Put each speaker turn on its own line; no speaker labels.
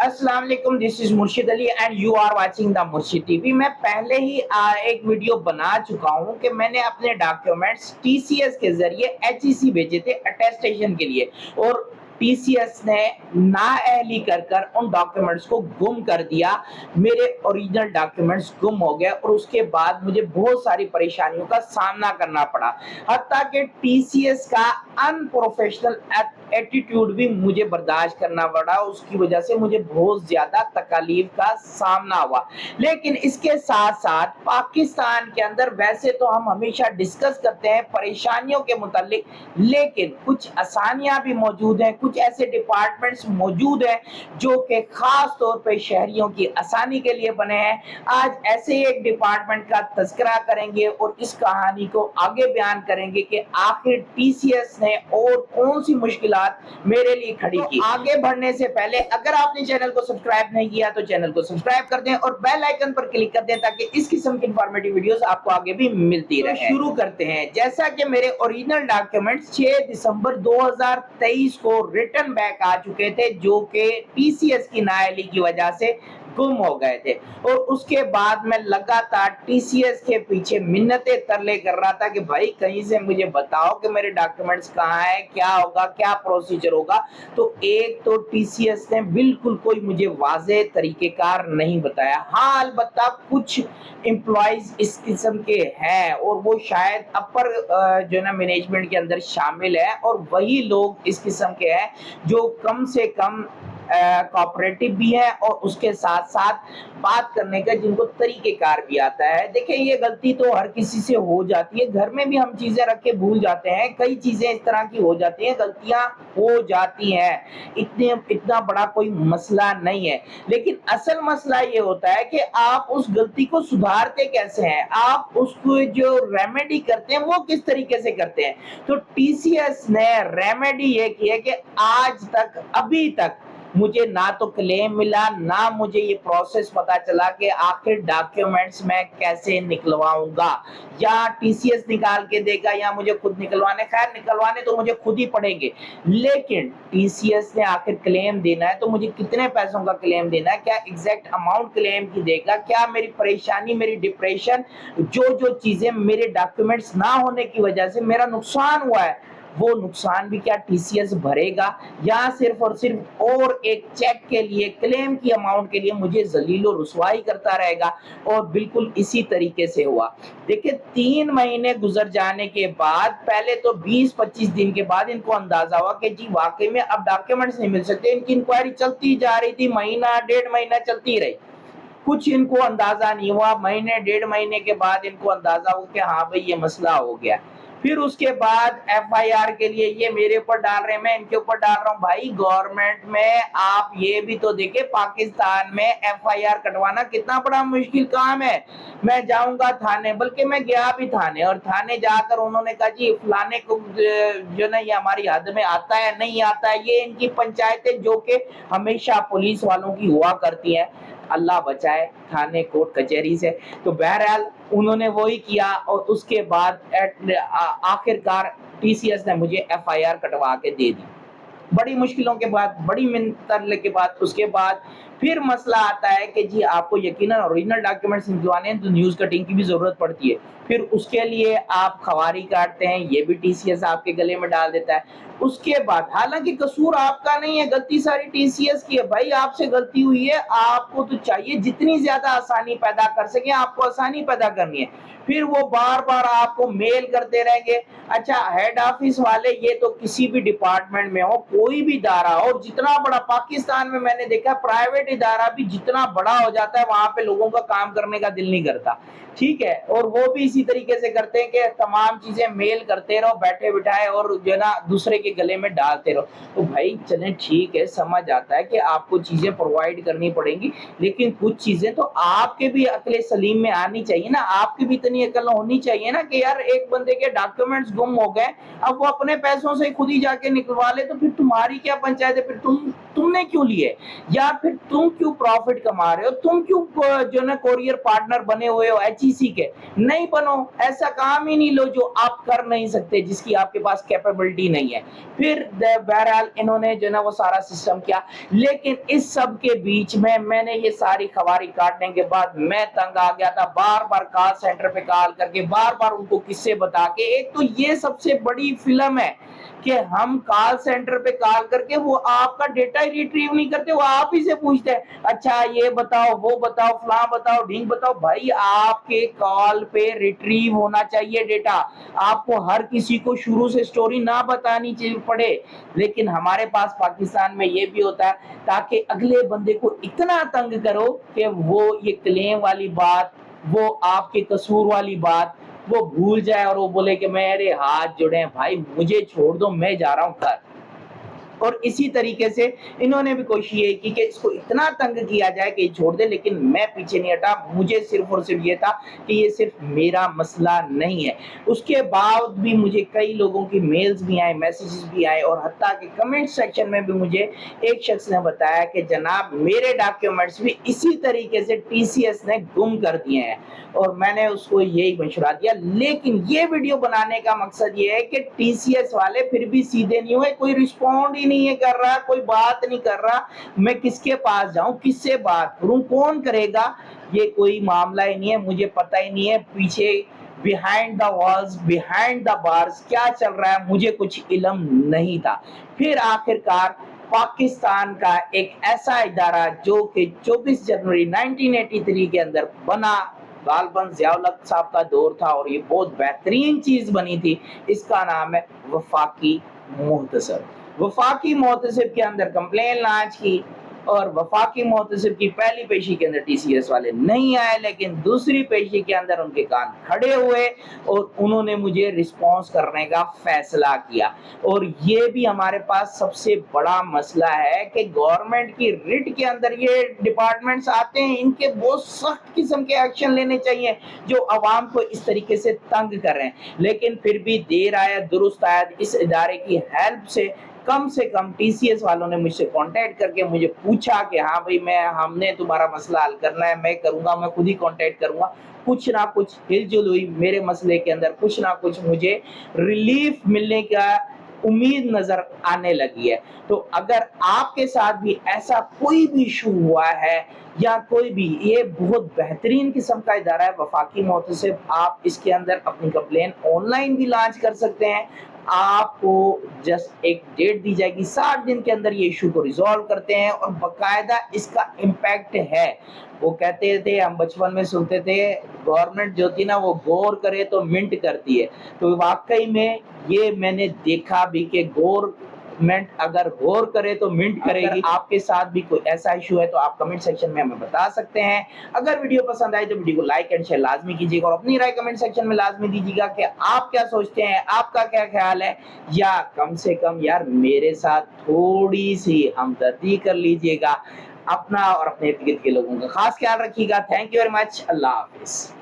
अस्सलाम वालेकुम, this is Murshid Ali and you are watching the Murshid TV. मैं पहले ही एक वीडियो बना चुका हूं कि मैंने अपने डॉक्यूमेंट्स टीसीएस के जरिए एचईसी भेजे थे अटेस्टेशन के लिए, और टीसीएस ने नाअहली कर कर उन डॉक्यूमेंट्स को गुम कर दिया। मेरे ओरिजिनल डॉक्यूमेंट्स गुम हो गए और उसके बाद मुझे बहुत सारी परेशानियों का सामना करना पड़ा। हत्ता कि टीसीएस का अनप्रोफेशनल एटीट्यूड भी मुझे बर्दाश्त करना पड़ा। उसकी वजह से मुझे बहुत ज्यादा तकलीफ का सामना हुआ। लेकिन इसके साथ साथ पाकिस्तान के अंदर वैसे तो हम हमेशा डिस्कस करते हैं परेशानियों के मुतालिक, लेकिन कुछ आसानियां भी मौजूद हैं। कुछ ऐसे डिपार्टमेंट्स मौजूद हैं जो कि खास तौर पे शहरियों की आसानी के लिए बने हैं। आज ऐसे ही एक डिपार्टमेंट का तज़किरा करेंगे और इस कहानी को आगे बयान करेंगे कि आखिर टीसीएस ने और कौन सी मुश्किलात मेरे लिए खड़ी की। आगे बढ़ने से पहले अगर आपने चैनल को सब्सक्राइब नहीं किया तो चैनल को सब्सक्राइब कर दें और बेल आइकन पर क्लिक कर दें ताकि इस किस्म की इंफॉर्मेटिव वीडियोस आपको आगे भी मिलती रहे। शुरू करते हैं। जैसा कि मेरे ओरिजिनल डॉक्यूमेंट्स 6 दिसंबर 2023 को रिटर्न बैक आ चुके थे, जो कि टीसीएस की नाअहली की वजह से गुम हो गए थे, और उसके बाद मैं लगातार टीसीएस के पीछे मिन्नतें तरले कर रहा था कि भाई कहीं से मुझे बताओ कि मेरे डॉक्यूमेंट्स कहाँ हैं, क्या होगा, क्या प्रोसीजर होगा। तो एक तो टीसीएस ने बिल्कुल कोई मुझे वाज़ेह तरीकेकार नहीं बताया। हाँ, अलबत्ता कुछ एम्प्लॉइज इस किस्म के हैं और वो शायद अपर जो है ना मैनेजमेंट के अंदर शामिल है, और वही लोग इस किस्म के हैं जो कम से कम कोऑपरेटिव भी है और उसके साथ साथ बात करने का जिनको तरीकेकार भी आता है। देखिए, ये गलती तो हर किसी से हो जाती है। घर में भी हम चीजें रख के भूल जाते हैं, कई चीजें इस तरह की हो जाती हैं, गलतियां हो जाती हैं। इतना बड़ा कोई मसला नहीं है। लेकिन असल मसला ये होता है कि आप उस गलती को सुधारते कैसे हैं, आप उसको जो रेमेडी करते हैं वो किस तरीके से करते हैं। तो टीसीएस ने रेमेडी ये की है कि आज तक, अभी तक मुझे ना तो क्लेम मिला, ना मुझे ये प्रोसेस पता चला कि आखिर डॉक्यूमेंट्स मैं कैसे निकलवाऊंगा, या टीसीएस निकाल के देगा या मुझे खुद निकलवाने। खैर, निकलवाने तो मुझे खुद ही पड़ेंगे, लेकिन टीसीएस ने आखिर क्लेम देना है तो मुझे कितने पैसों का क्लेम देना है, क्या एग्जैक्ट अमाउंट क्लेम की देगा, क्या मेरी परेशानी, मेरी डिप्रेशन, जो चीजें मेरे डॉक्यूमेंट्स ना होने की वजह से मेरा नुकसान हुआ है, वो नुकसान भी क्या टीसीएस भरेगा, या सिर्फ और सिर्फ और एक चेक के लिए, क्लेम की अमाउंट के लिए मुझे जलीलो रुसवाई करता रहेगा। और बिल्कुल इसी तरीके से हुआ। देखिए, 3 महीने गुजर जाने के बाद, पहले तो 20-25 दिन के बाद इनको अंदाजा हुआ कि जी वाकई में अब डॉक्यूमेंट्स नहीं मिल सकते। इनकी इंक्वायरी चलती जा रही थी, महीना 1.5 महीना चलती रही, कुछ इनको अंदाजा नहीं हुआ। महीने 1.5 महीने के बाद इनको अंदाजा हुआ कि हाँ भाई ये मसला हो गया। फिर उसके बाद एफआईआर के लिए ये मेरे ऊपर डाल रहे हैं, मैं इनके ऊपर डाल रहा हूँ। भाई गवर्नमेंट में आप ये भी तो देखे, पाकिस्तान में एफआईआर कटवाना कितना बड़ा मुश्किल काम है। मैं जाऊंगा थाने, बल्कि मैं गया भी थाने, और थाने जाकर उन्होंने कहा जी फलाने को जो ना ये हमारी हद में आता है, नहीं आता है। ये इनकी पंचायतें जो कि हमेशा पुलिस वालों की हुआ करती हैं, अल्लाह बचाए थाने कोर्ट कचहरी से। तो बहरहाल उन्होंने वही किया, और उसके बाद आखिरकार टीसीएस ने मुझे एफआईआर कटवा के दे दी। बड़ी मुश्किलों के बाद, बड़ी मिन्नत करने के बाद, उसके बाद फिर मसला आता है कि जी आपको यकीनन ओरिजिनल डॉक्यूमेंट्स निकलवाने हैं तो न्यूज़ कटिंग की भी ज़रूरत पड़ती है। फिर उसके लिए आप खवारी काटते हैं, ये भी टीसीएस आपके गले में डाल देता है। उसके बाद, हालांकि कसूर आपका नहीं है, गलती सारी टीसीएस की है। भाई आपसे गलती हुई है, आपको तो चाहिए जितनी ज्यादा आसानी पैदा कर सके, आपको आसानी पैदा करनी है। फिर वो बार बार आपको मेल करते रहेंगे। अच्छा, हेड ऑफिस वाले, ये तो किसी भी डिपार्टमेंट में हो, कोई भी इदारा हो, जितना बड़ा पाकिस्तान में मैंने देखा, प्राइवेट इदारा भी जितना बड़ा हो जाता है वहां पे लोगों का काम करने का दिल नहीं करता। ठीक है, और वो भी इसी तरीके से करते हैं कि तमाम चीजें मेल करते रहो बैठे बिठाए, और जो ना दूसरे के गले में डालते रहो। तो भाई चले, ठीक है, समझ आता है कि आपको चीजें प्रोवाइड करनी पड़ेंगी, लेकिन कुछ चीजें तो आपके भी अक्ल सलीम में आनी चाहिए ना, आपकी भी इतनी अकल होनी चाहिए ना कि यार एक बंदे के डॉक्यूमेंट्स गुम हो गए, अब वो अपने पैसों से खुद ही जाके निकलवा ले, तो फिर तुम्हारी क्या पंचायत है, फिर तुमने क्यों लिए, या फिर तुम क्यों प्रॉफिट कमा रहे हो, तुम क्यों जो ना कोरियर पार्टनर बने हुए हो एचईसी के, नहीं बनो, ऐसा काम ही नहीं लो जो आप कर नहीं सकते, जिसकी आपके पास कैपेबिलिटी नहीं है। फिर बहरहाल इन्होंने जो ना वो सारा सिस्टम किया, लेकिन इस सब के बीच में मैंने ये सारी खबारी काटने के बाद मैं तंग आ गया था, बार बार कॉल सेंटर पे कॉल करके बार बार उनको किस्से बता के। एक तो ये सबसे बड़ी फिल्म है कि हम कॉल सेंटर पे कॉल करके वो आपका डेटा ही रिट्रीव नहीं करते, वो आप ही से पूछते हैं, अच्छा ये बताओ, वो बताओ, फलां बताओ, ढींग बताओ। भाई आपके कॉल पे रिट्रीव होना चाहिए डेटा, आपको हर किसी को शुरू से स्टोरी ना बतानी चाहिए पड़े। लेकिन हमारे पास पाकिस्तान में ये भी होता है, ताकि अगले बंदे को इतना तंग करो कि वो ये क्लेम वाली बात, वो आपके कसूर वाली बात वो भूल जाए और वो बोले कि मेरे हाथ जुड़े हैं, भाई मुझे छोड़ दो, मैं जा रहा हूं घर। और इसी तरीके से इन्होंने भी कोशिश ये की कि इसको इतना तंग किया जाए कि छोड़ दे, लेकिन मैं पीछे नहीं हटा। मुझे सिर्फ और सिर्फ ये था कि ये सिर्फ मेरा मसला नहीं है। उसके बाद भी मुझे कई लोगों की मेल्स भी आए, मैसेजेस भी आए, और हत्ता कि कमेंट सेक्शन में भी मुझे एक शख्स ने बताया कि जनाब मेरे डॉक्यूमेंट्स भी इसी तरीके से टीसीएस ने गुम कर दिए हैं, और मैंने उसको यही मशवरा दिया। लेकिन ये वीडियो बनाने का मकसद ये है कि टीसीएस वाले फिर भी सीधे नहीं हुए, कोई रिस्पॉन्ड ही नहीं कर रहा, कोई बात नहीं कर रहा, मैं किसके पास जाऊं, किससे बात करूं, कौन करेगा, ये कोई मामला ही नहीं है। मुझे पता ही नहीं है पीछे behind the walls, behind the bars क्या चल रहा है, मुझे कुछ इल्म नहीं था। फिर आखिरकार पाकिस्तान का एक ऐसा इदारा जो कि 24 जनवरी 1983 के अंदर बना, गालबन ज़ियाउल हक साहब का दौर था और ये बहुत बेहतरीन चीज बनी थी, इसका नाम है वफाकी मुहतसब। वफाकी मुहतसब के अंदर कंप्लेन लॉन्च की, और वफाकी मुहतसब की पहली पेशी के अंदर टीसीएस वाले नहीं आए, लेकिन दूसरी पेशी के अंदर उनके कान खड़े हुए और उन्होंने मुझे रिस्पॉन्स करने का फैसला किया। और ये भी हमारे पास सबसे बड़ा मसला है कि गवर्नमेंट की रिट के अंदर ये डिपार्टमेंट्स आते हैं, इनके बहुत सख्त किस्म के एक्शन लेने चाहिए जो अवाम को इस तरीके से तंग कर रहे हैं। लेकिन फिर भी देर आया दुरुस्त आया, इस इदारे की हेल्प से कम टीसीएस वालों ने मुझसे कांटेक्ट करके मुझे पूछा कि हाँ भाई हमने तुम्हारा मसला हल करना है, मैं करूंगा, मैं खुद ही कांटेक्ट करूंगा। कुछ ना कुछ हिलजुल हुई मेरे मसले के अंदर, कुछ ना कुछ मुझे रिलीफ मिलने का उम्मीद नजर आने लगी है। तो अगर आपके साथ भी ऐसा कोई भी इशू हुआ है या कोई भी, ये बहुत बेहतरीन किस्म का इदारा है वफाकी मुहतसिब, आप इसके अंदर अपनी कंप्लेन ऑनलाइन भी लॉन्च कर सकते हैं। आपको जस्ट एक डेट दी जाएगी, 60 दिन के अंदर ये इशू को रिजॉल्व करते हैं, और बकायदा इसका इम्पैक्ट है। वो कहते थे, हम बचपन में सुनते थे, गवर्नमेंट जो थी ना वो गौर करे तो मिंट करती है। तो वाकई में ये मैंने देखा भी कि गवर्नमेंट अगर गौर करे तो मिंट करेगी। आपके साथ भी कोई ऐसा इशू है तो आप कमेंट सेक्शन में हमें बता सकते हैं। अगर वीडियो पसंद आए तो वीडियो को लाइक एंड शेयर लाजमी कीजिएगा, और अपनी राय कमेंट सेक्शन में लाजमी दीजिएगा कि आप क्या सोचते हैं, आपका क्या ख्याल है, या कम से कम यार मेरे साथ थोड़ी सी हमदर्दी कर लीजिएगा। अपना और अपने इर्द गिर्द के लोगों का खास ख्याल रखिएगा। Thank you very much. Allah Hafiz.